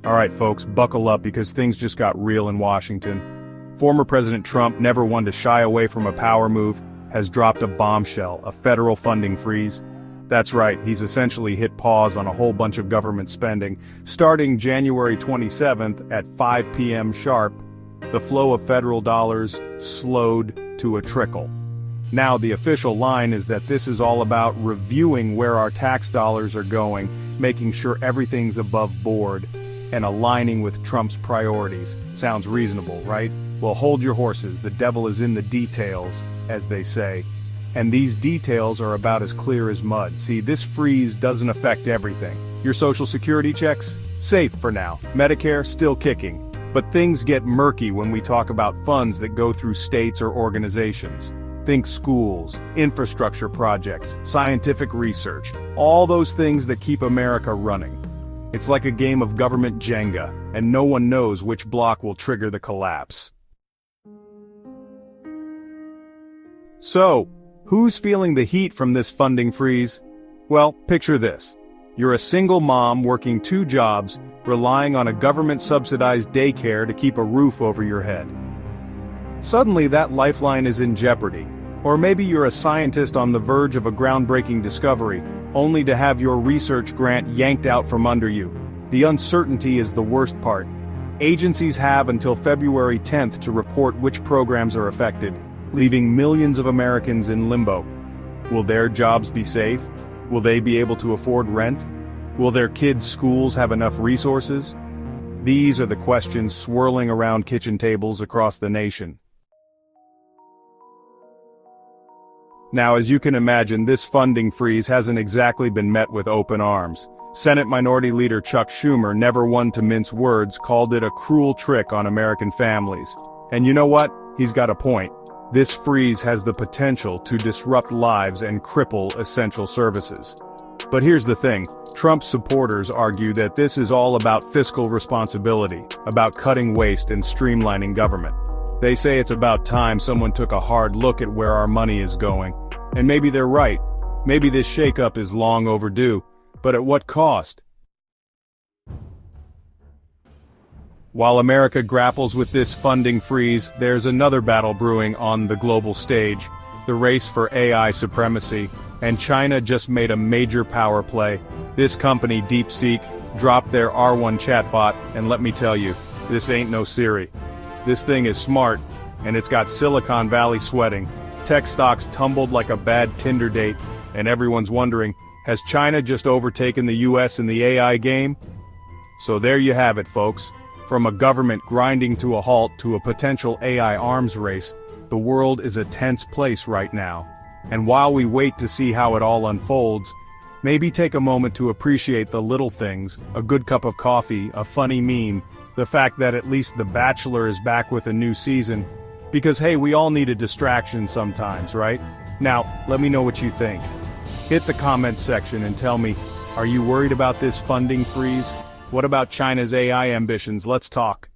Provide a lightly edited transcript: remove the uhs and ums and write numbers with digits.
Alright folks, buckle up because things just got real in Washington. Former President Trump, never one to shy away from a power move, has dropped a bombshell, a federal funding freeze. That's right, he's essentially hit pause on a whole bunch of government spending. Starting January 27th at 5 p.m. sharp, the flow of federal dollars slowed to a trickle. Now the official line is that this is all about reviewing where our tax dollars are going, making sure everything's above board, and aligning with Trump's priorities. Sounds reasonable, right? Well, hold your horses, the devil is in the details, as they say. And these details are about as clear as mud. See, this freeze doesn't affect everything. Your Social Security checks? Safe for now. Medicare? Still kicking. But things get murky when we talk about funds that go through states or organizations. Think schools, infrastructure projects, scientific research, all those things that keep America running. It's like a game of government Jenga, and no one knows which block will trigger the collapse. So, who's feeling the heat from this funding freeze? Well, picture this. You're a single mom working 2 jobs, relying on a government-subsidized daycare to keep a roof over your head. Suddenly that lifeline is in jeopardy. Or maybe you're a scientist on the verge of a groundbreaking discovery, only to have your research grant yanked out from under you. The uncertainty is the worst part. Agencies have until February 10th to report which programs are affected, leaving millions of Americans in limbo. Will their jobs be safe? Will they be able to afford rent? Will their kids' schools have enough resources? These are the questions swirling around kitchen tables across the nation. Now, as you can imagine, this funding freeze hasn't exactly been met with open arms. Senate Minority Leader Chuck Schumer, never one to mince words, called it a cruel trick on American families. And you know what? He's got a point. This freeze has the potential to disrupt lives and cripple essential services. But here's the thing, Trump's supporters argue that this is all about fiscal responsibility, about cutting waste and streamlining government. They say it's about time someone took a hard look at where our money is going. And maybe they're right. Maybe this shakeup is long overdue. But at what cost? While America grapples with this funding freeze, there's another battle brewing on the global stage, the race for AI supremacy, and China just made a major power play. This company, DeepSeek, dropped their R1 chatbot, and let me tell you, this ain't no Siri. This thing is smart, and it's got Silicon Valley sweating. Tech stocks tumbled like a bad Tinder date, and everyone's wondering, has China just overtaken the US in the AI game? So there you have it, folks. From a government grinding to a halt to a potential AI arms race, the world is a tense place right now. And while we wait to see how it all unfolds, maybe take a moment to appreciate the little things, a good cup of coffee, a funny meme, the fact that at least The Bachelor is back with a new season. Because hey, we all need a distraction sometimes, right? Now, let me know what you think. Hit the comments section and tell me, are you worried about this funding freeze? What about China's AI ambitions? Let's talk.